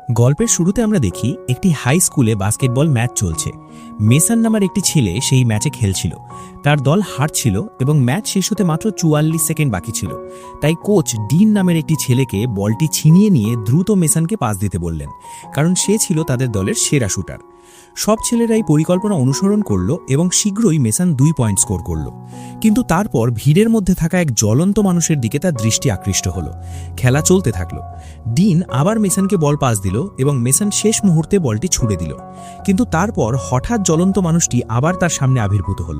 গল্পের শুরুতে আমরা দেখি একটি হাই স্কুলে বাস্কেটবল ম্যাচ চলছে। মেসান নামের একটি ছেলে সেই ম্যাচে খেলছিল। তার দল হারছিল এবং ম্যাচ শেষ হতে মাত্র 44 সেকেন্ড বাকি ছিল। তাই কোচ ডিন নামের একটি ছেলেকে বলটি ছিনিয়ে নিয়ে দ্রুত মেসানকে পাস দিতে বললেন, কারণ সে ছিল তাদের দলের সেরা শুটার। সব ছেলেরাই পরিকল্পনা অনুসরণ করল এবং শীঘ্রই মেসান 2 পয়েন্ট স্কোর করল। কিন্তু তারপর ভিড়ের মধ্যে থাকা এক জ্বলন্ত মানুষের দিকে তার দৃষ্টি আকৃষ্ট হল। খেলা চলতে থাকল। ডিন আবার মেসানকে বল পাস দিল এবং মেসান শেষ মুহূর্তে বলটি ছুড়ে দিল। কিন্তু তারপর হঠাৎ জ্বলন্ত মানুষটি আবার তার সামনে আবির্ভূত হল,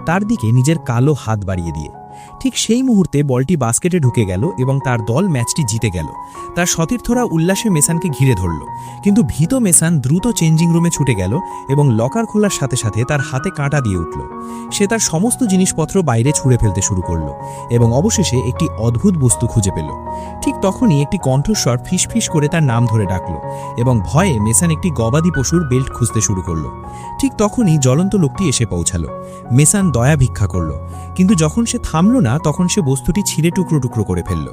তার দিকে নিজের কালো হাত বাড়িয়ে দিয়ে। ঠিক সেই মুহূর্তে বলটি বাস্কেটে ঢুকে গেল এবং তার দল ম্যাচটি জিতে গেল। তার সতীর্থরা উল্লাসে মেসানকে ঘিরে ধরল, কিন্তু ভীত মেসান দ্রুত চেঞ্জিং রুমে ছুটে গেল এবং লকার খোলার সাথে সাথে তার হাতে কাঁটা দিয়ে উঠল। সে তার সমস্ত জিনিসপত্র বাইরে ছুঁড়ে ফেলতে শুরু করল এবং অবশেষে একটি অদ্ভুত বস্তু খুঁজে পেল। ঠিক তখনই একটি কণ্ঠস্বর ফিসফিস করে তার নাম ধরে ডাকল এবং ভয়ে মেসান একটি গবাদি পশুর বেল্ট খুঁজতে শুরু করল। ঠিক তখনই জ্বলন্ত লোকটি এসে পৌঁছালো। মেসান দয়া ভিক্ষা করল, কিন্তু যখন সে থামল না তখন সে বস্তুটি ছিঁড়ে টুকরো টুকরো করে ফেলল।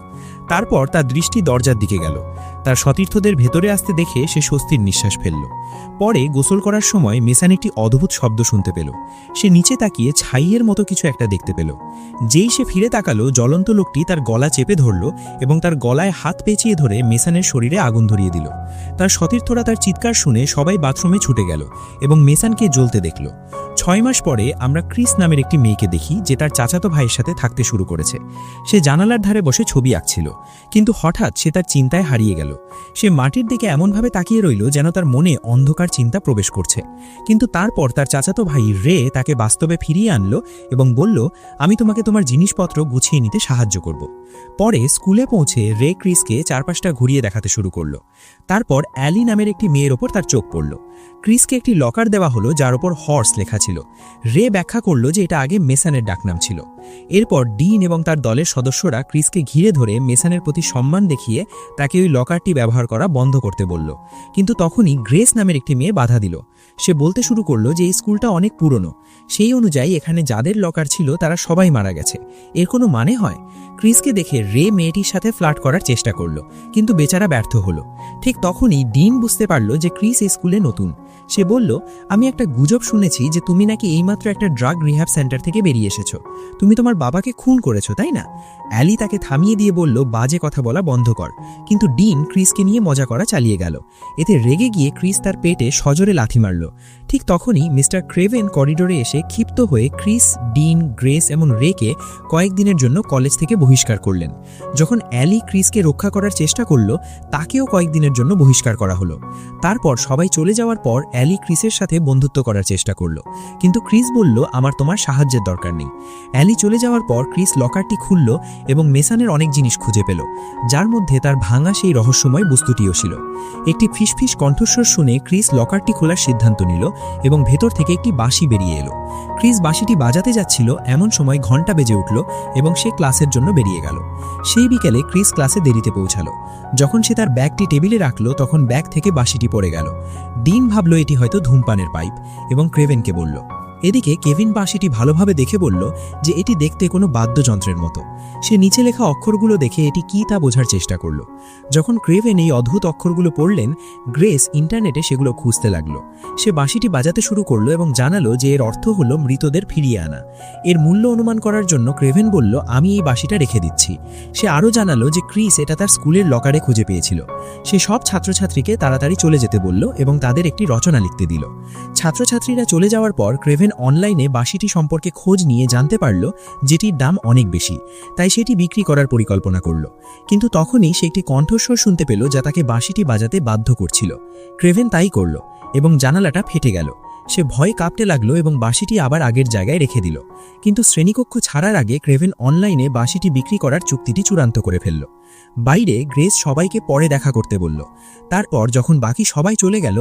তারপর তার দৃষ্টি দরজার দিকে গেল। তার সতীর্থদের ভেতরে আসতে দেখে সে স্বস্তির নিঃশ্বাস ফেলল। পরে গোসল করার সময় মেসান একটি অদ্ভুত শব্দ শুনতে পেল। সে নিচে তাকিয়ে ছাইয়ের মতো কিছু একটা দেখতে পেল। যেই সে ফিরে তাকালো, জ্বলন্ত লোকটি তার গলা চেপে ধরল এবং তার গলায় হাত পেঁচিয়ে ধরে মেসানের শরীরে আগুন ধরিয়ে দিল। তার সতীর্থরা তার চিৎকার শুনে সবাই বাথরুমে ছুটে গেল এবং মেসানকে জ্বলতে দেখল। 6 মাস পরে আমরা ক্রিস নামের একটি মেয়েকে দেখি, যে তার চাচাতো ভাইয়ের সাথে থাকতে শুরু করেছে। সে জানালার ধারে বসে ছবি আঁকছিল, কিন্তু হঠাৎ সে তার চিন্তায় হারিয়ে গেল। সে মাটির দিকে এমনভাবে তাকিয়ে রইল যেন তার মনে অন্ধকার চিন্তা প্রবেশ করছে। কিন্তু তারপর তার চাচাতো ভাই রে তাকে বাস্তবে ফিরিয়ে আনলো এবং বলল, আমি তোমাকে তোমার জিনিসপত্র গুছিয়ে নিতে সাহায্য করব। পরে স্কুলে পৌঁছে রে ক্রিসকে চারপাশটা ঘুরিয়ে দেখাতে শুরু করল। তারপর অ্যালি নামের একটি মেয়ের ওপর তার চোখ পড়ল। ক্রিসকে একটি লকার দেওয়া হলো যার ওপর হর্স লেখা ছিল। রে ব্যাখ্যা করল যে এটা আগে মেসানের ডাকনাম ছিল। এরপর ডিন এবং তার দলের সদস্যরা ক্রিসকে ঘিরে ধরে মেসানের প্রতি সম্মান দেখিয়ে তাকে ওই লকারটি ব্যবহার করা বন্ধ করতে বলল। কিন্তু তখনই গ্রেস নামের একটি মেয়ে বাধা দিল। সে বলতে শুরু করল যে এই স্কুলটা অনেক পুরনো, সেই অনুযায়ী এখানে যাদের লকার ছিল তারা সবাই মারা গেছে, এর কোনো মানে হয়? ক্রিসকে দেখে রে মেয়েটির সাথে ফ্লার্ট করার চেষ্টা করল, কিন্তু বেচারা ব্যর্থ হলো। ঠিক তখনই ডিন বুঝতে পারল যে ক্রিস এই স্কুলে নতুন। সে বলল, আমি একটা গুজব শুনেছি যে তুমি নাকি এইমাত্র একটা ড্রাগ রিহ্যাব সেন্টার থেকে বেরিয়ে এসেছো। তুমি তোমার বাবাকে খুন করেছো, তাই না? অ্যালি তাকে থামিয়ে দিয়ে বলল, বাজে কথা বলা বন্ধ কর। কিন্তু ডিন ক্রিসকে নিয়ে মজা করা চালিয়ে গেল। এতে রেগে গিয়ে ক্রিস তার পেটে সজোরে লাথি মারল। ঠিক তখনই মিস্টার ক্রেভেন করিডোরে এসে ক্ষিপ্ত হয়ে ক্রিস, ডিন, গ্রেস এবং রেকে কয়েকদিনের জন্য কলেজ থেকে বহিষ্কার করলেন। যখন অ্যালি ক্রিসকে রক্ষা করার চেষ্টা করল, তাকেও কয়েকদিনের জন্য বহিষ্কার করা হলো। তারপর সবাই চলে যাওয়ার পর অ্যালি ক্রিসের সাথে বন্ধুত্ব করার চেষ্টা করল, কিন্তু ক্রিস বলল, আমার তোমার সাহায্যের দরকার নেই। অ্যালি চলে যাওয়ার পর ক্রিস লকারটি খুলল এবং মেসানের অনেক জিনিস খুঁজে পেল, যার মধ্যে তার ভাঙা সেই রহস্যময় বস্তুটিও ছিল। একটি ফিসফিস কণ্ঠস্বর শুনে ক্রিস লকারটি খোলার সিদ্ধান্ত নিল এবং ভেতর থেকে একটি বাঁশি বেরিয়ে এলো। ক্রিস বাঁশিটি বাজাতে যাচ্ছিল, এমন সময় ঘণ্টা বেজে উঠল এবং সে ক্লাসের জন্য বেরিয়ে গেল। সেই বিকেলে ক্রিস ক্লাসে দেরিতে পৌঁছালো। যখন সে তার ব্যাগটি টেবিলে রাখল, তখন ব্যাগ থেকে বাঁশিটি পড়ে গেল। ডিন ভাবল এটি হয়তো ধূমপানের পাইপ এবং ক্রেভেনকে বলল। এদিকে কেভিন বাঁশিটি ভালোভাবে দেখে বলল যে এটি দেখতে কোনো বাদ্যযন্ত্রের মতো। সে নিচে লেখা অক্ষরগুলো দেখে এটি কি তা বোঝার চেষ্টা করল। যখন ক্রেভেন এই অদ্ভুত অক্ষরগুলো পড়লেন, গ্রেস ইন্টারনেটে সেগুলো খুঁজতে লাগলো। সে বাঁশিটি বাজাতে শুরু করলো এবং জানালো যে এর অর্থ হলো মৃতদের ফিরিয়ে আনা। এর মূল্য অনুমান করার জন্য ক্রেভেন বলল, আমি এই বাঁশিটা রেখে দিচ্ছি। সে আরও জানালো যে ক্রিস এটা তার স্কুলের লকারে খুঁজে পেয়েছিল। সে সব ছাত্রছাত্রীকে তাড়াতাড়ি চলে যেতে বলল এবং তাদের একটি রচনা লিখতে দিল। ছাত্রছাত্রীরা চলে যাওয়ার পর ক্রেভেন অনলাইনে বাঁশিটি সম্পর্কে খোঁজ নিয়ে জানতে পারল যেটির দাম অনেক বেশি, তাই সেটি বিক্রি করার পরিকল্পনা করল। কিন্তু তখনই সে একটি কণ্ঠস্বর শুনতে পেল যা তাকে বাঁশিটি বাজাতে বাধ্য করছিল। ক্রেভেন তাই করল এবং জানালাটা ফেটে গেল। সে ভয়ে কাঁপতে লাগলো এবং বাঁশিটি আবার আগের জায়গায় রেখে দিল। কিন্তু শ্রেণীকক্ষ ছাড়ার আগে ক্রেভেন অনলাইনে বাঁশিটি বিক্রি করার চুক্তিটি চূড়ান্ত করে ফেলল। বাইরে গ্রেস সবাইকে পরে দেখা করতে বলল। তারপর যখন বাকি সবাই চলে গেল,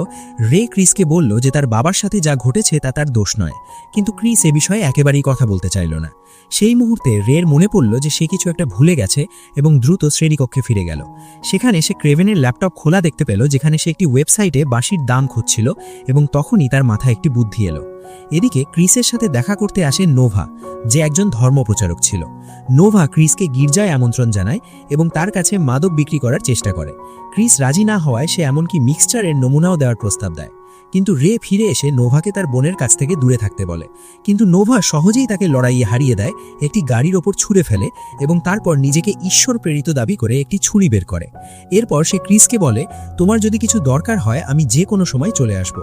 রে ক্রিসকে বলল যে তার বাবার সাথে যা ঘটেছে তা তার দোষ নয়, কিন্তু ক্রিস এ বিষয়ে একেবারেই কথা বলতে চাইল না। সেই মুহূর্তে রের মনে পড়ল যে সে কিছু একটা ভুলে গেছে এবং দ্রুত শ্রেণীকক্ষে ফিরে গেল। সেখানে সে ক্রেভেনের ল্যাপটপ খোলা দেখতে পেল, যেখানে সে একটি ওয়েবসাইটে বাঁশির দাম খুঁজছিল এবং তখনই তার মাথায় একটি বুদ্ধি এলো। এদিকে ক্রিসের সাথে দেখা করতে আসে নোভা, যে একজন ধর্মপ্রচারক ছিল। নোভা ক্রিসকে গির্জায় আমন্ত্রণ জানায় এবং তার কাছে মাদক বিক্রি করার চেষ্টা করে। ক্রিস রাজি না হওয়ায় সে এমনকি মিক্সচারের নমুনাও দেওয়ার প্রস্তাব দেয়। কিন্তু রে ফিরে এসে নোভাকে তার বোনের কাছ থেকে দূরে থাকতে বলে, কিন্তু নোভা সহজেই তাকে লড়াইয়ে হারিয়ে দেয়, একটি গাড়ির ওপর ছুঁড়ে ফেলে এবং তারপর নিজেকে ঈশ্বর প্রেরিত দাবি করে একটি ছুরি বের করে। এরপর সে ক্রিসকে বলে, তোমার যদি কিছু দরকার হয় আমি যে কোনো সময় চলে আসব।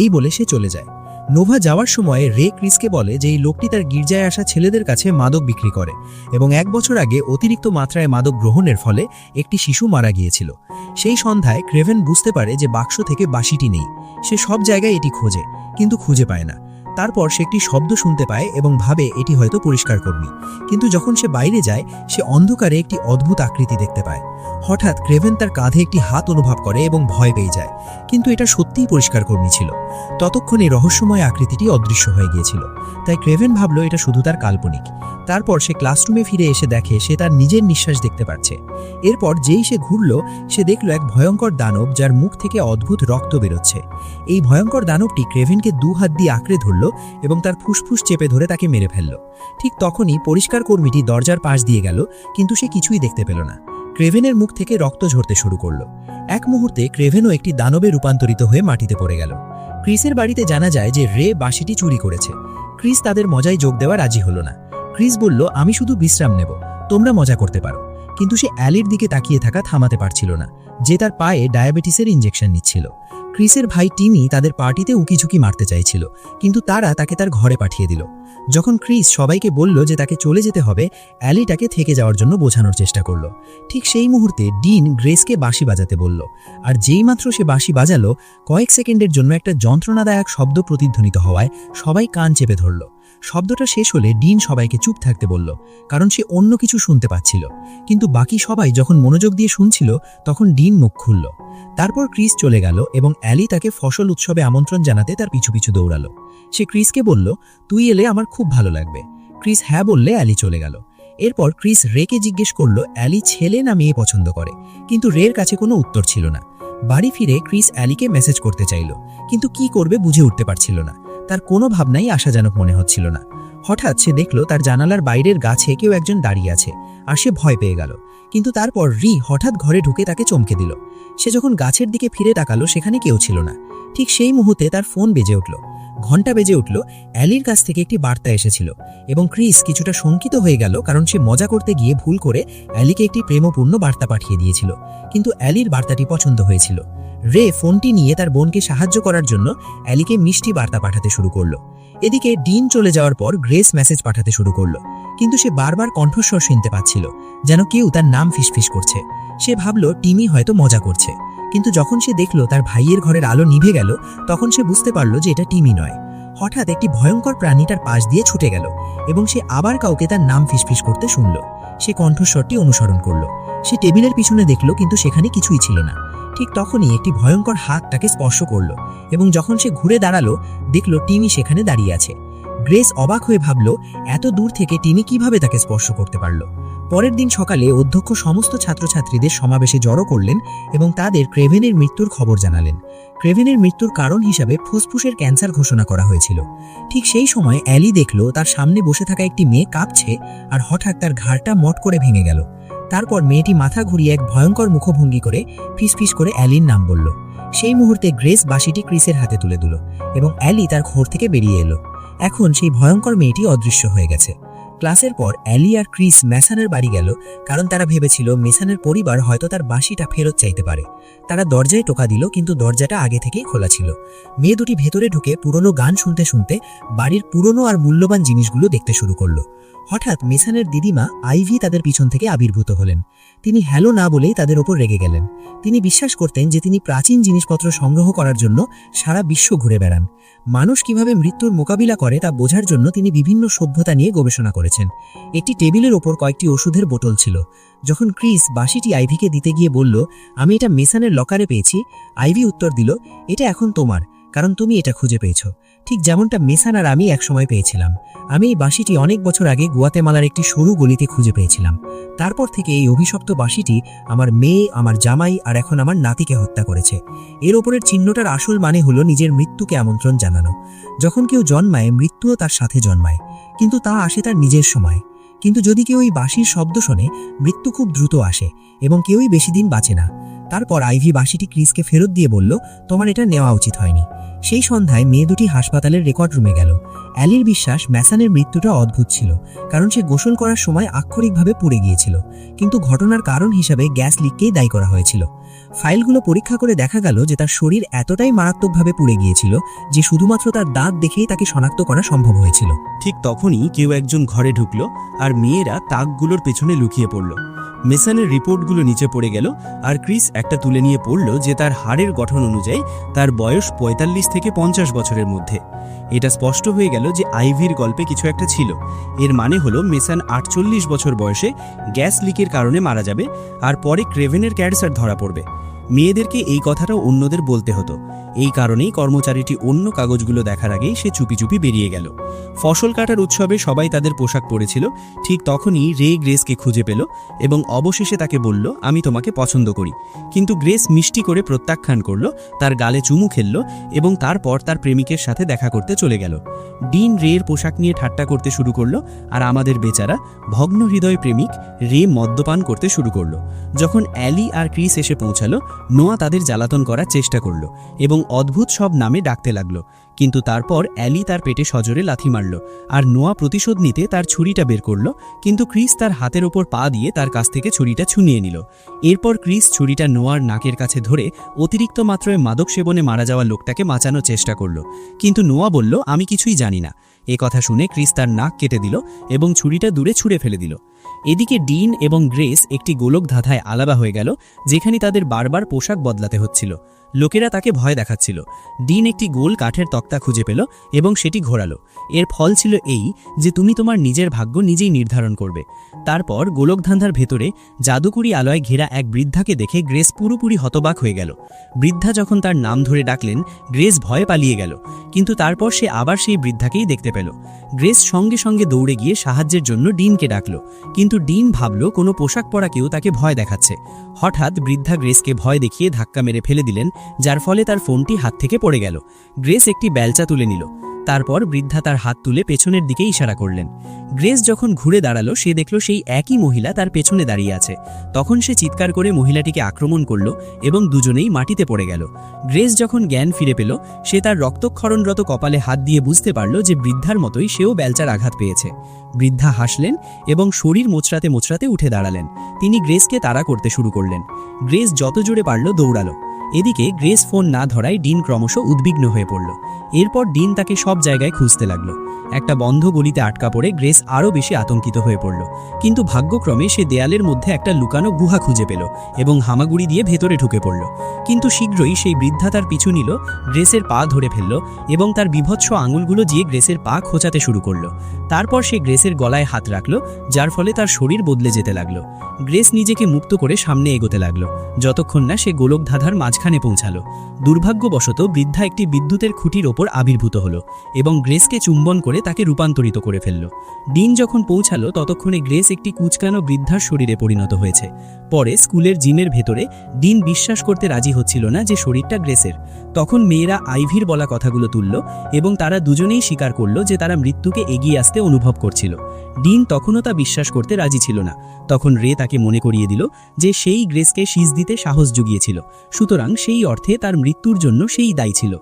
এই বলে সে চলে যায়। নোভা যাওয়ার সময় রে ক্রিসকে বলে যে এই লোকটি তার গির্জায় আসা ছেলেদের কাছে মাদক বিক্রি করে এবং 1 বছর আগে অতিরিক্ত মাত্রায় মাদক গ্রহণের ফলে একটি শিশু মারা গিয়েছিল। সেই সন্ধ্যায় ক্রেভেন বুঝতে পারে যে বাক্স থেকে বাঁশিটি নেই। সে সব জায়গায় এটি খোঁজে, কিন্তু খুঁজে পায় না। তারপর সে একটি শব্দ শুনতে পায় এবং ভাবে এটি হয়তো পরিষ্কার কর্মী। কিন্তু যখন সে বাইরে যায় সে অন্ধকারে একটি অদ্ভুত আকৃতি দেখতে পায়। হঠাৎ ক্রেভেন তার কাঁধে একটি হাত অনুভব করে এবং ভয় পেয়ে যায়, কিন্তু এটা সত্যিই পরিষ্কার কর্মী ছিল। ততক্ষণে রহস্যময় আকৃতিটি অদৃশ্য হয়ে গিয়েছিল, তাই ক্রেভেন ভাবল এটা শুধু তার কাল্পনিক। তারপর সে ক্লাসরুমে ফিরে এসে দেখে সে তার নিজের নিঃশ্বাস দেখতে পাচ্ছে। এরপর যেই সে ঘুরল সে দেখল এক ভয়ঙ্কর দানব যার মুখ থেকে অদ্ভুত রক্ত বেরোচ্ছে। এই ভয়ঙ্কর দানবটি ক্রেভেনকে 2 হাত দিয়ে আঁকড়ে ধরল এবং তার ফুসফুস চেপে ধরে তাকে মেরে ফেলল। ঠিক তখনই পরিষ্কার কর্মীটি দরজার পাশ দিয়ে গেল, কিন্তু সে কিছুই দেখতে পেল না। ক্রেভেনের মুখ থেকে রক্ত ঝরতে শুরু করল। এক মুহূর্তে ক্রেভেনও একটি দানবে রূপান্তরিত হয়ে মাটিতে পড়ে গেল। ক্রিসের বাড়িতে জানা যায় যে রে বাঁশিটি চুরি করেছে। ক্রিস তাদের মজায় যোগ দেওয়া রাজি হলো না। ক্রিস বলল, আমি শুধু বিশ্রাম নেব, তোমরা মজা করতে পারো। কিন্তু সে অ্যালির দিকে তাকিয়ে থাকা থামাতে পারছিল না, যে তার পায়ে ডায়াবেটিসের ইঞ্জেকশন নিচ্ছিল। ক্রিসের ভাই টিমি তাদের পার্টিতে উকিঝুঁকি মারতে চাইছিল, কিন্তু তারা তাকে তার ঘরে পাঠিয়ে দিল। যখন ক্রিস সবাইকে বলল যে তাকে চলে যেতে হবে, অ্যালি তাকে থেকে যাওয়ার জন্য বোঝানোর চেষ্টা করল। ঠিক সেই মুহূর্তে ডিন গ্রেসকে বাঁশি বাজাতে বলল, আর যেই মাত্র সে বাঁশি বাজালো কয়েক সেকেন্ডের জন্য একটা যন্ত্রণাদায়ক শব্দ প্রতিধ্বনিত হওয়ায় সবাই কান চেপে ধরল। শব্দটা শেষ হলে ডিন সবাইকে চুপ থাকতে বলল, কারণ সে অন্য কিছু শুনতে পাচ্ছিল। কিন্তু বাকি সবাই যখন মনোযোগ দিয়ে শুনছিল তখন ডিন মুখ খুলল। তারপর ক্রিস চলে গেল এবং অ্যালি তাকে ফসল উৎসবে আমন্ত্রণ জানাতে তার পিছু পিছু দৌড়ালো। সে ক্রিসকে বলল, তুই এলে আমার খুব ভালো লাগবে। ক্রিস হ্যাঁ বললে অ্যালি চলে গেল। এরপর ক্রিস রেকে জিজ্ঞেস করল অ্যালি ছেলে না মেয়ে পছন্দ করে, কিন্তু রের কাছে কোনো উত্তর ছিল না। বাড়ি ফিরে ক্রিস অ্যালিকে মেসেজ করতে চাইল, কিন্তু কি করবে বুঝে উঠতে পারছিল না। তার কোনো ভাবনাই আশাজনক মনে হচ্ছিল না। হঠাৎ সে দেখল তার জানালার বাইরের গাছে কেউ একজন দাঁড়িয়ে আছে, আর সে ভয় পেয়ে গেল। কিন্তু তারপর রি হঠাৎ ঘরে ঢুকে তাকে চমকে দিল। সে যখন গাছের দিকে ফিরে তাকালো সেখানে কেউ ছিল না। ঠিক সেই মুহূর্তে তার ফোন বেজে উঠল। ঘন্টা বেজে উঠল। অ্যালির কাছ থেকে একটি বার্তা এসেছিল এবং ক্রিস কিছুটা শঙ্কিত হয়ে গেল, কারণ সে মজা করতে গিয়ে ভুল করে অ্যালিকে একটি প্রেমপূর্ণ বার্তা পাঠিয়ে দিয়েছিল। কিন্তু অ্যালির বার্তাটি পছন্দ হয়েছিল। রে ফোনটি নিয়ে তার বোনকে সাহায্য করার জন্য অ্যালিকে মিষ্টি বার্তা পাঠাতে শুরু করলো। এদিকে ডিন চলে যাওয়ার পর গ্রেস মেসেজ পাঠাতে শুরু করলো, কিন্তু সে বারবার কণ্ঠস্বর শুনতে পাচ্ছিল, যেন কেউ তার নাম ফিসফিস করছে। সে ভাবল টিমি হয়তো মজা করছে, কিন্তু যখন সে দেখল তার ভাইয়ের ঘরের আলো নিভে গেল তখন সে বুঝতে পারল যে এটা টিমি নয়। হঠাৎ একটি ভয়ঙ্কর প্রাণী তার পাশ দিয়ে ছুটে গেল এবং সে আবার কাউকে তার নাম ফিসফিস করতে শুনল। সে কণ্ঠস্বরটি অনুসরণ করল। সে টেবিলের পিছনে দেখল, কিন্তু সেখানে কিছুই ছিল না। ঠিক তখনই একটি ভয়ঙ্কর হাত তাকে স্পর্শ করল এবং যখন সে ঘুরে দাঁড়ালো দেখল টিমি সেখানে দাঁড়িয়ে আছে। গ্রেস অবাক হয়ে ভাবল, এত দূর থেকে টিমি কিভাবে তাকে স্পর্শ করতে পারল। পরের দিন সকালে অধ্যক্ষ সমস্ত ছাত্রছাত্রীদের সমাবেশে জড়ো করলেন এবং তাদের ক্রেভেনের মৃত্যুর খবর জানালেন। ক্রেভেনের মৃত্যুর কারণ হিসাবে ফুসফুসের ক্যান্সার ঘোষণা করা হয়েছিল। ঠিক সেই সময় অ্যালি দেখল তার সামনে বসে থাকা একটি মেয়ে কাঁপছে, আর হঠাৎ তার ঘাড়টা মট করে ভেঙে গেল। তারপর মেয়েটি মাথা ঘুরিয়ে এক ভয়ঙ্কর মুখভঙ্গি করে ফিসফিস করে অ্যালির নাম বলল। সেই মুহূর্তে গ্রেস বাঁশিটি ক্রিসের হাতে তুলে দিল এবং অ্যালি তার ঘর থেকে বেরিয়ে এলো। এখন সেই ভয়ঙ্কর মেয়েটি অদৃশ্য হয়ে গেছে। ক্লাসের পর অ্যালি আর ক্রিস মেসানের বাড়ি গেল, কারণ তারা ভেবেছিল মেসানের পরিবার হয়তো তার বাঁশিটা ফেরত চাইতে পারে। তারা দরজায় টোকা দিল, কিন্তু দরজাটা আগে থেকেই খোলা ছিল। মেয়ে দুটি ভেতরে ঢুকে পুরনো গান শুনতে শুনতে বাড়ির পুরনো আর মূল্যবান জিনিসগুলো দেখতে শুরু করলো। হঠাৎ মেসানের দিদিমা আইভি তাদের পিছন থেকে আবির্ভূত হলেন। তিনি হ্যালো না বলেই তাদের ওপর রেগে গেলেন। তিনি বিশ্বাস করতেন যে তিনি প্রাচীন জিনিসপত্র সংগ্রহ করার জন্য সারা বিশ্ব ঘুরে বেড়ান। মানুষ কিভাবে মৃত্যুর মোকাবিলা করে তা বোঝার জন্য তিনি বিভিন্ন সভ্যতা নিয়ে গবেষণা করেছেন। একটি টেবিলের ওপর কয়েকটি ওষুধের বোতল ছিল। যখন ক্রিস বাঁশিটি আইভিকে দিতে গিয়ে বলল, আমি এটা মেসানের লকারে পেয়েছি, আইভি উত্তর দিল, এটা এখন তোমার, কারণ তুমি এটা খুঁজে পেয়েছ। ঠিক যেমনটা মেসান আর আমি একসময় পেয়েছিলাম। আমি এই বাঁশিটি অনেক বছর আগে গুয়াতেমালার একটি সরু গলিতে খুঁজে পেয়েছিলাম। তারপর থেকে এই অভিশপ্ত বাঁশিটি আমার মেয়ে, আমার জামাই আর এখন আমার নাতিকে হত্যা করেছে। এর ওপরের চিহ্নটার আসল মানে হলো নিজের মৃত্যুকে আমন্ত্রণ জানানো। যখন কেউ জন্মায়, মৃত্যুও তার সাথে জন্মায়, কিন্তু তা আসে তার নিজের সময়। কিন্তু যদি কেউ এই বাঁশির শব্দ শোনে, মৃত্যু খুব দ্রুত আসে এবং কেউই বেশি দিন বাঁচে না। তারপর আইভি বাঁশিটি ক্রিসকে ফেরত দিয়ে বলল, তোমার এটা নেওয়া উচিত হয়নি। সেই সন্ধ্যায় মেয়ে দুটি হাসপাতালের রেকর্ড রুমে গেল। অ্যালির বিশ্বাস ম্যাসানের মৃত্যুটা অদ্ভুত ছিল, কারণ সে গোসল করার সময় আক্ষরিকভাবে পুড়ে গিয়েছিল, কিন্তু ঘটনার কারণ হিসাবে গ্যাস লিককেই দায়ী করা হয়েছিল। ফাইলগুলো পরীক্ষা করে দেখা গেল যে তার শরীর এতটাই মারাত্মকভাবে পুড়ে গিয়েছিল যে শুধুমাত্র তার দাঁত দেখেই তাকে শনাক্ত করা সম্ভব হয়েছিল। ঠিক তখনই কেউ একজন ঘরে ঢুকলো আর মেয়েরা তাকগুলোর পেছনে লুকিয়ে পড়ল। মেসানের রিপোর্টগুলো নিচে পড়ে গেল আর ক্রিস একটা তুলে নিয়ে পড়ল যে তার হাড়ের গঠন অনুযায়ী তার বয়স ৪৫ থেকে ৫০ বছরের মধ্যে। এটা স্পষ্ট হয়ে গেল যে আইভির গল্পে কিছু একটা ছিল। এর মানে হলো মেসান ৪৮ বছর বয়সে গ্যাস লিকের কারণে মারা যাবে আর পরে ক্রেভেনের ক্যান্সার ধরা পড়বে। মেয়েদেরকে এই কথাটা অন্যদের বলতে হতো। এই কারণেই কর্মচারীটি অন্য কাগজগুলো দেখার আগেই সে চুপি চুপি বেরিয়ে গেল। ফসল কাটার উৎসবে সবাই তাদের পোশাক পরেছিল। ঠিক তখনই রে গ্রেসকে খুঁজে পেল এবং অবশেষে তাকে বলল, আমি তোমাকে পছন্দ করি। কিন্তু গ্রেস মিষ্টি করে প্রত্যাখ্যান করল, তার গালে চুমু খেলল এবং তারপর তার প্রেমিকের সাথে দেখা করতে চলে গেল। ডিন রের পোশাক নিয়ে ঠাট্টা করতে শুরু করল আর আমাদের বেচারা ভগ্ন হৃদয় প্রেমিক রে মদ্যপান করতে শুরু করল। যখন অ্যালি আর ক্রিস এসে পৌঁছালো, নোয়া তাদের জ্বালাতন করার চেষ্টা করল এবং অদ্ভুত সব নামে ডাকতে লাগলো। কিন্তু তারপর অ্যালি তার পেটে সজোরে লাথি মারল আর নোয়া প্রতিশোধ নিতে তার ছুরিটা বের করল, কিন্তু ক্রিস তার হাতের ওপর পা দিয়ে তার কাছ থেকে ছুরিটা ছিনিয়ে নিল। এরপর ক্রিস ছুরিটা নোয়ার নাকের কাছে ধরে অতিরিক্ত মাত্রায় মাদক সেবনে মারা যাওয়া লোকটাকে বাঁচানোর চেষ্টা করল, কিন্তু নোয়া বলল, আমি কিছুই জানি না। এ কথা শুনে ক্রিস তার নাক কেটে দিল এবং ছুরিটা দূরে ছুঁড়ে ফেলে দিল। এদিকে ডিন এবং গ্রেস একটি গোলক ধাঁধায় আলাদা হয়ে গেল, যেখানে তাদের বারবার পোশাক বদলাতে হচ্ছিল। লোকেরা তাকে ভয় দেখাচ্ছিল। ডিন একটি গোল কাঠের তক্তা খুঁজে পেল এবং সেটি ঘোরালো। এর ফল ছিল এই যে তুমি তোমার নিজের ভাগ্য নিজেই নির্ধারণ করবে। তারপর গোলকধাঁধার ভেতরে জাদুকরি আলয় ঘেরা এক বৃদ্ধাকে দেখে গ্রেস পুরোপুরি হতবাক হয়ে গেল। বৃদ্ধা যখন তার নাম ধরে ডাকলেন, গ্রেস ভয়ে পালিয়ে গেল, কিন্তু তারপর সে আবার সেই বৃদ্ধাকেই দেখতে পেল। গ্রেস সঙ্গে সঙ্গে দৌড়ে গিয়ে সাহায্যের জন্য ডিনকে ডাকল, কিন্তু ডিন ভাবল কোনো পোশাক পরা কেউ তাকে ভয় দেখাচ্ছে। হঠাৎ বৃদ্ধা গ্রেসকে ভয় দেখিয়ে ধাক্কা মেরে ফেলে দিলেন, যার ফলে তার ফোনটি হাত থেকে পড়ে গেল। গ্রেস একটি বেলচা তুলে নিল। তারপর বৃদ্ধা তার হাত তুলে পেছনের দিকে ইশারা করলেন। গ্রেস যখন ঘুরে দাঁড়ালো, সে দেখল সেই একই মহিলা তার পেছনে দাঁড়িয়ে আছে। তখন সে চিৎকার করে মহিলাটিকে আক্রমণ করল এবং দুজনেই মাটিতে পড়ে গেল। গ্রেস যখন জ্ঞান ফিরে পেল, সে তার রক্তক্ষরণরত কপালে হাত দিয়ে বুঝতে পারল যে বৃদ্ধার মতোই সেও বেলচার আঘাত পেয়েছে। বৃদ্ধা হাসলেন এবং শরীর মোচড়াতে মোচড়াতে উঠে দাঁড়ালেন। তিনি গ্রেসকে তাড়া করতে শুরু করলেন। গ্রেস যত জোরে পারল দৌড়ালো। এদিকে গ্রেস ফোন না ধরায় ডিন ক্রমশ উদ্বিগ্ন হয়ে পড়ল। এরপর ডিন তাকে সব জায়গায় খুঁজতে লাগলো। একটা বন্ধ গলিতে আটকা পড়ে গ্রেস আরও বেশি আতঙ্কিত হয়ে পড়ল, কিন্তু ভাগ্যক্রমে সে দেয়ালের মধ্যে একটা লুকানো গুহা খুঁজে পেল এবং হামাগুড়ি দিয়ে ভেতরে ঢুকে পড়ল। কিন্তু শীঘ্রই সেই বৃদ্ধা তার পিছু নিল, গ্রেসের পা ধরে ফেলল এবং তার বিভৎস আঙুলগুলো দিয়ে গ্রেসের পা খোঁচাতে শুরু করল। তারপর সে গ্রেসের গলায় হাত রাখল, যার ফলে তার শরীর বদলে যেতে লাগলো। গ্রেস নিজেকে মুক্ত করে সামনে এগোতে লাগলো, যতক্ষণ না সে গোলক ধাঁধার মাঝখানে পৌঁছালো। দুর্ভাগ্যবশত বৃদ্ধা একটি বিদ্যুতের খুঁটির ওপর আবির্ভূত হলো এবং গ্রেসকে চুম্বন করে তাকে রূপান্তরিত করে ফেলল। ডিন যখন পৌঁছালো, ততক্ষণে গ্রেস একটি কুচকানো বৃদ্ধার শরীরে পরিণত হয়েছে। পরে স্কুলের জিমের ভেতরে ডিন বিশ্বাস করতে রাজি হচ্ছিল না যে শরীরটা গ্রেসের। তখন মেয়েরা আইভির বলা কথাগুলো তুলল এবং তারা দুজনেই স্বীকার করল যে তারা মৃত্যুকে এগিয়ে আসতে অনুভব করছিল। ডিন তখনও তা বিশ্বাস করতে রাজি ছিল না। তখন রে তাকে মনে করিয়ে দিল যে সেই গ্রেসকে শীষ দিতে সাহস জুগিয়েছিল, সুতরাং সেই অর্থে তার মৃত্যুর জন্য সেই দায়ী ছিল।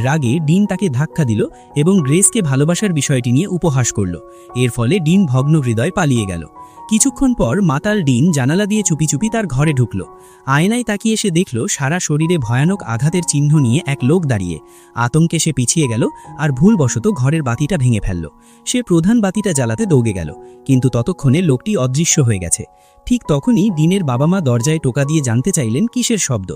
রাগে ডিন তাকে ধাক্কা দিল এবং গ্রেসকে ভালোবাসার বিষয়টি নিয়ে উপহাস করল। এর ফলে ডিন ভগ্ন হৃদয় পালিয়ে গেল। কিছুক্ষণ পর মাতাল ডিন জানালা দিয়ে চুপি চুপি তার ঘরে ঢুকল। আয়নায় তাকিয়ে সে দেখল সারা শরীরে ভয়ানক আঘাতের চিহ্ন নিয়ে এক লোক দাঁড়িয়ে। আতঙ্কে সে পিছিয়ে গেল আর ভুলবশত ঘরের বাতিটা ভেঙে ফেলল। সে প্রধান বাতিটা জ্বালাতে দৌড়ে গেল, কিন্তু ততক্ষণে লোকটি অদৃশ্য হয়ে গেছে। ঠিক তখনই ডিনের বাবা মা দরজায় টোকা দিয়ে জানতে চাইলেন কিসের শব্দ।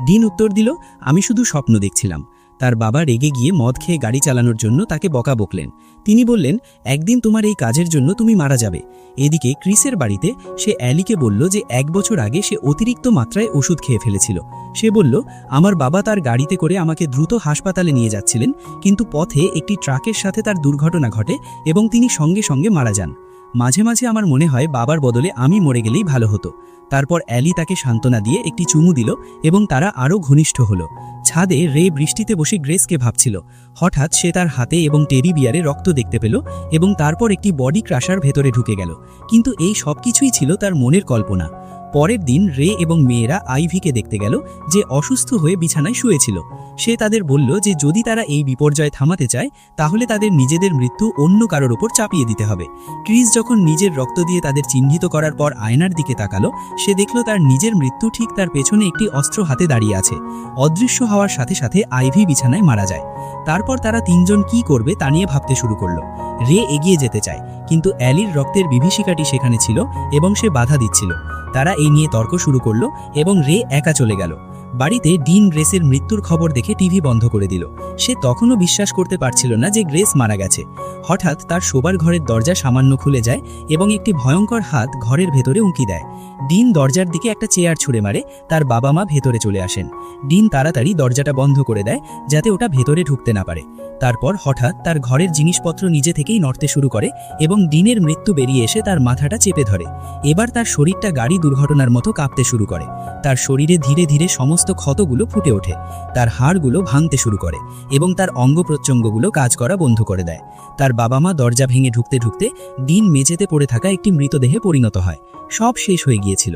ডিন উত্তর দিল, আমি শুধু স্বপ্ন দেখছিলাম। তার বাবা রেগে গিয়ে মদ খেয়ে গাড়ি চালানোর জন্য তাকে বকা বকলেন। তিনি বললেন, একদিন তোমার এই কাজের জন্য তুমি মারা যাবে। এদিকে ক্রিসের বাড়িতে সে অ্যালিকে বলল যে 1 বছর আগে সে অতিরিক্ত মাত্রায় ওষুধ খেয়ে ফেলেছিল। সে বলল, আমার বাবা তার গাড়িতে করে আমাকে দ্রুত হাসপাতালে নিয়ে যাচ্ছিলেন, কিন্তু পথে একটি ট্রাকের সাথে তার দুর্ঘটনা ঘটে এবং তিনি সঙ্গে সঙ্গে মারা যান। মাঝে মাঝে আমার মনে হয় বাবার বদলে আমি মরে গেলেই ভালো হতো। তারপর অ্যালি তাকে সান্ত্বনা দিয়ে একটি চুমু দিল এবং তারা আরও ঘনিষ্ঠ হল। ছাদে রে বৃষ্টিতে বসে গ্রেসকে ভাবছিল। হঠাৎ সে তার হাতে এবং টেডি বিয়ারে রক্ত দেখতে পেল এবং তারপর একটি বডি ক্রাশার ভেতরে ঢুকে গেল। কিন্তু এই সব কিছুই ছিল তার মনের কল্পনা। পরের দিন রে এবং মেয়েরা আইভিকে দেখতে গেল, যে অসুস্থ হয়ে বিছানায় শুয়েছিল। সে তাদের বলল যে যদি তারা এই বিপর্যয় থামাতে চায় তাহলে তাদের নিজেদের মৃত্যু অন্য কারোর ওপর চাপিয়ে দিতে হবে। ক্রিস যখন নিজের রক্ত দিয়ে তাদের চিহ্নিত করার পর আয়নার দিকে তাকালো, সে দেখল তার নিজের মৃত্যু ঠিক তার পেছনে একটি অস্ত্র হাতে দাঁড়িয়ে আছে। অদৃশ্য হওয়ার সাথে সাথে আইভি বিছানায় মারা যায়। তারপর তারা তিনজন কি করবে তা নিয়ে ভাবতে শুরু করলো। রে এগিয়ে যেতে চায়, কিন্তু অ্যালির রক্তের বিভীষিকাটি সেখানে ছিল এবং সে বাধা দিচ্ছিল। তারা এই নিয়ে তর্ক শুরু করলো এবং রে একা চলে গেল। বাড়িতে ডিন গ্রেসের মৃত্যুর খবর দেখে টিভি বন্ধ করে দিল। সে তখনও বিশ্বাস করতে পারছিল না যে গ্রেস মারা গেছে। হঠাৎ তার শোবার ঘরের দরজা সামান্য খুলে যায় এবং একটি ভয়ঙ্কর হাত ঘরের ভেতরে উঁকি দেয়। ডিন দরজার দিকে একটা চেয়ার ছুঁড়ে মারে। তার বাবা মা ভেতরে চলে আসেন। ডিন তাড়াতাড়ি দরজাটা বন্ধ করে দেয় যাতে ওটা ভেতরে ঢুকতে না পারে। তারপর হঠাৎ তার ঘরের জিনিসপত্র নিজে থেকেই নড়তে শুরু করে এবং ডিনের মৃত্যু বেরিয়ে এসে তার মাথাটা চেপে ধরে। এবার তার শরীরটা গাড়ি দুর্ঘটনার মতো কাঁপতে শুরু করে। তার শরীরে ধীরে ধীরে সমস্ত ক্ষতগুলো ফুটে ওঠে। তার হাড়গুলো ভাঙতে শুরু করে এবং তার অঙ্গ প্রত্যঙ্গগুলো কাজ করা বন্ধ করে দেয়। তার বাবা মা দরজা ভেঙে ঢুকতে ঢুকতে ডিন মেঝেতে পড়ে থাকা একটি মৃতদেহে পরিণত হয়। সব শেষ হয়ে গিয়েছিল।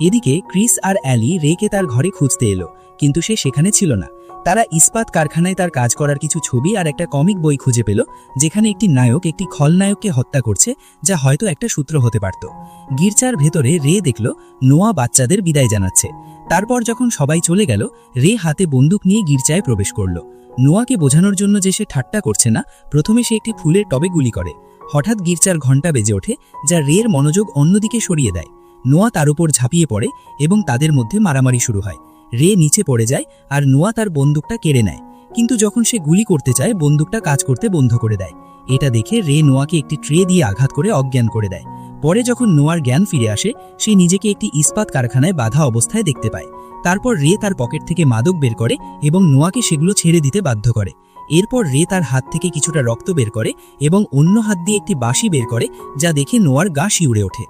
এদিকে ক্রিস আর অ্যালি রেকে তার ঘরে খুঁজতে এলো, কিন্তু সে সেখানে ছিল না। তারা ইস্পাত কারখানায় তার কাজ করার কিছু ছবি আর একটা কমিক বই খুঁজে পেল, যেখানে একটি নায়ক একটি খলনায়ককে হত্যা করছে, যা হয়তো একটা সূত্র হতে পারত। গির্জার ভেতরে রে দেখল নোয়া বাচ্চাদের বিদায় জানাচ্ছে। তারপর যখন সবাই চলে গেল, রে হাতে বন্দুক নিয়ে গির্জায় প্রবেশ করল। নোয়াকে বোঝানোর জন্য যে সে ঠাট্টা করছে না, প্রথমে সে একটি ফুলের টবে গুলি করে। হঠাৎ গির্জার ঘণ্টা বেজে ওঠে, যা রের মনোযোগ অন্যদিকে সরিয়ে দেয়। নোয়া তার উপর ঝাঁপিয়ে পড়ে এবং তাদের মধ্যে মারামারি শুরু হয়। রে নিচে পড়ে যায় আর নোয়া তার বন্দুকটা কেড়ে নেয়, কিন্তু যখন সে গুলি করতে চায় বন্দুকটা কাজ করতে বন্ধ করে দেয়। এটা দেখে রে নোয়াকে একটি ট্রে দিয়ে আঘাত করে অজ্ঞান করে দেয়। পরে যখন নোয়ার জ্ঞান ফিরে আসে, সে নিজেকে একটি ইস্পাত কারখানায় বাধা অবস্থায় দেখতে পায়। তারপর রে তার পকেট থেকে মাদক বের করে এবং নোয়াকে সেগুলো ছেড়ে দিতে বাধ্য করে। এরপর রে তার হাত থেকে কিছুটা রক্ত বের করে এবং অন্য হাত দিয়ে একটি বাঁশি বের করে, যা দেখে নোয়ার গা শিউরে ওঠে।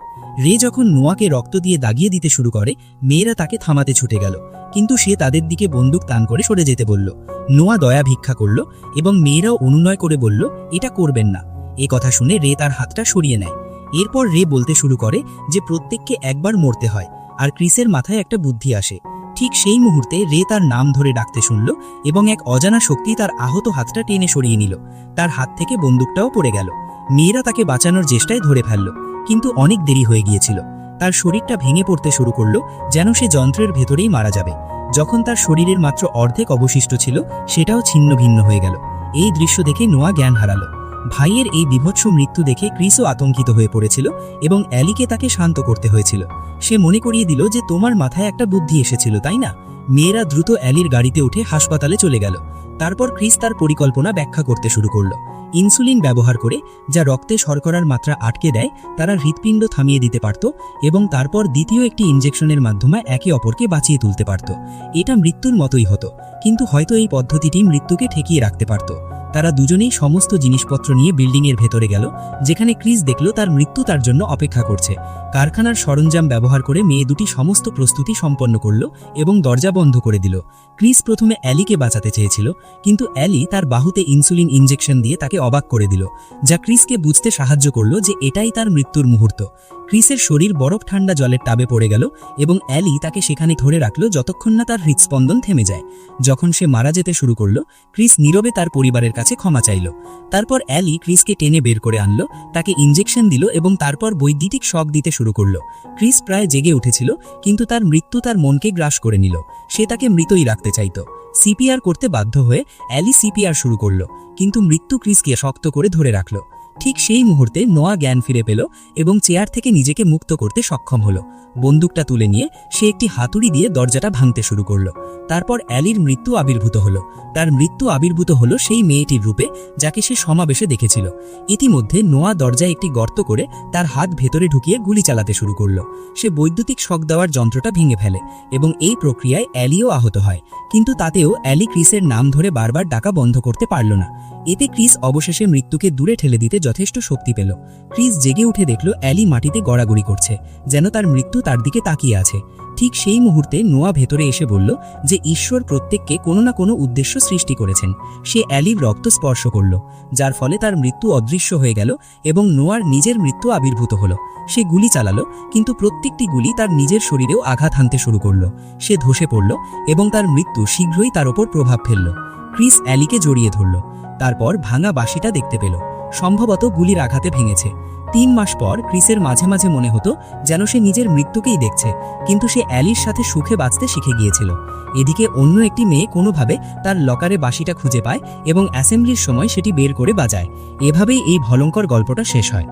রে যখন নোয়াকে রক্ত দিয়ে দাগিয়ে দিতে শুরু করে, মেয়েরা তাকে থামাতে ছুটে গেল, কিন্তু সে তাদের দিকে বন্দুক তান করে সরে যেতে বলল। নোয়া দয়া ভিক্ষা করল এবং মেয়েরাও অনুনয় করে বলল, এটা করবেন না। এ কথা শুনে রে তার হাতটা সরিয়ে নেয়। এরপর রে বলতে শুরু করে যে প্রত্যেককে একবার মরতে হয়, আর ক্রিসের মাথায় একটা বুদ্ধি আসে। ঠিক সেই মুহূর্তে রে তার নাম ধরে ডাকতে শুনল এবং এক অজানা শক্তি তার আহত হাতটা টেনে সরিয়ে নিল। তার হাত থেকে বন্দুকটাও পড়ে গেল। মেয়েরা তাকে বাঁচানোর চেষ্টায় ধরে ফেলল, কিন্তু অনেক দেরি হয়ে গিয়েছিল। তার শরীরটা ভেঙে পড়তে শুরু করলো, যেন সে যন্ত্রের ভেতরেই মারা যাবে। যখন তার শরীরের মাত্র অর্ধেক অবশিষ্ট ছিল, সেটাও ছিন্ন ভিন্ন হয়ে গেল। এই দৃশ্য দেখে নোয়া জ্ঞান হারালো। ভাইয়ের এই বিভৎস মৃত্যু দেখে ক্রিসও আতঙ্কিত হয়ে পড়েছিল এবং অ্যালিকে তাকে শান্ত করতে হয়েছিল। সে মনে করিয়ে দিল যে তোমার মাথায় একটা বুদ্ধি এসেছিল, তাই না? মেয়েরা দ্রুত অ্যালির গাড়িতে উঠে হাসপাতালে চলে গেল। তারপর ক্রিস তার পরিকল্পনা ব্যাখ্যা করতে শুরু করলো। ইনসুলিন ব্যবহার করে, যা রক্তে শর্করার মাত্রা আটকে দেয়, তারা হৃৎপিণ্ড থামিয়ে দিতে পারত এবং তারপর দ্বিতীয় একটি ইনজেকশনের মাধ্যমে একে অপরকে বাঁচিয়ে তুলতে পারত। এটা মৃত্যুর মতোই হতো, কিন্তু হয়তো এই পদ্ধতিটি মৃত্যুকে ঠেকিয়ে রাখতে পারত। তারা দুজনেই সমস্ত জিনিসপত্র নিয়ে বিল্ডিংয়ের ভেতরে গেল, যেখানে ক্রিস দেখল তার মৃত্যু তার জন্য অপেক্ষা করছে। কারখানার সরঞ্জাম ব্যবহার করে মেয়ে দুটি সমস্ত প্রস্তুতি সম্পন্ন করল এবং দরজা বন্ধ করে দিল। ক্রিস প্রথমে অ্যালিকে বাঁচাতে চেয়েছিল, কিন্তু অ্যালি তার বাহুতে ইনসুলিন ইনজেকশন দিয়ে তাকে অবাক করে দিল, যা ক্রিসকে বুঝতে সাহায্য করল যে এটাই তার মৃত্যুর মুহূর্ত। ক্রিসের শরীর বরফ ঠান্ডা জলের টাবে পড়ে গেল এবং অ্যালি তাকে সেখানে ধরে রাখল যতক্ষণ না তার হৃৎস্পন্দন থেমে যায়। যখন সে মারা যেতে শুরু করল, ক্রিস নীরবে তার পরিবারের কাছে ক্ষমা চাইল। তারপর অ্যালি ক্রিসকে টেনে বের করে আনলো, তাকে ইনজেকশন দিল এবং তারপর বৈদ্যুতিক শক দিতে শুরু করলো। ক্রিস প্রায় জেগে উঠেছিল, কিন্তু তার মৃত্যু তার মনকে গ্রাস করে নিল। সে তাকে মৃতই রাখতে চাইত। সিপিআর করতে বাধ্য হয়ে অ্যালি সিপিআর শুরু করল, কিন্তু মৃত্যু ক্রিসকে শক্ত করে ধরে রাখল। ঠিক সেই মুহূর্তে নোয়া জ্ঞান ফিরে পেল এবং চেয়ার থেকে নিজেকে মুক্ত করতে সক্ষম হলো। বন্দুকটা তুলে নিয়ে সে একটি হাতুড়ি দিয়ে দরজাটা ভাঙতে শুরু করলো। তারপর অ্যালির মৃত্যু আবির্ভূত হলো। তার মৃত্যু আবির্ভূত হলো সেই মেয়েটির রূপে যাকে সে সমাবেশে দেখেছিল। ইতিমধ্যে নোয়া দরজায় একটি গর্ত করে তার হাত ভেতরে ঢুকিয়ে গুলি চালাতে শুরু করলো। সে বৈদ্যুতিক শক দেওয়ার যন্ত্রটা ভেঙে ফেলে এবং এই প্রক্রিয়ায় অ্যালিও আহত হয়, কিন্তু তাতেও অ্যালি ক্রিসের নাম ধরে বারবার ডাকা বন্ধ করতে পারল না। এতে ক্রিস অবশেষে মৃত্যুকে দূরে ঠেলে দিতে যথেষ্ট শক্তি পেল। ক্রিস জেগে উঠে দেখল অ্যালি মাটিতে গড়াগড়ি করছে, যেন তার মৃত্যু তার দিকে তাকিয়ে আছে। ঠিক সেই মুহূর্তে নোয়া ভেতরে এসে বলল যে ঈশ্বর প্রত্যেককে কোনো না কোনো উদ্দেশ্য সৃষ্টি করেছেন। সে অ্যালির রক্ত স্পর্শ করল, যার ফলে তার মৃত্যু অদৃশ্য হয়ে গেল এবং নোয়ার নিজের মৃত্যু আবির্ভূত হলো। সে গুলি চালালো, কিন্তু প্রত্যেকটি গুলি তার নিজের শরীরেও আঘাত হানতে শুরু করল। সে ধসে পড়ল এবং তার মৃত্যু শীঘ্রই তার ওপর প্রভাব ফেলল। ক্রিস অ্যালিকে জড়িয়ে ধরল, তারপর ভাঙা বাঁশিটা দেখতে পেল, সম্ভবত গুলির আঘাতে ভেঙেছে। 3 মাস পর ক্রিসের মাঝে মাঝে মনে হতো যেন সে নিজের মৃত্যুকেই দেখছে, কিন্তু সে অ্যালির সাথে সুখে বাঁচতে শিখে গিয়েছিল। এদিকে অন্য একটি মেয়ে কোনোভাবে তার লকারে বাঁশিটা খুঁজে পায় এবং অ্যাসেম্বলির সময় সেটি বের করে বাজায়। এভাবেই এই ভয়ঙ্কর গল্পটা শেষ হয়।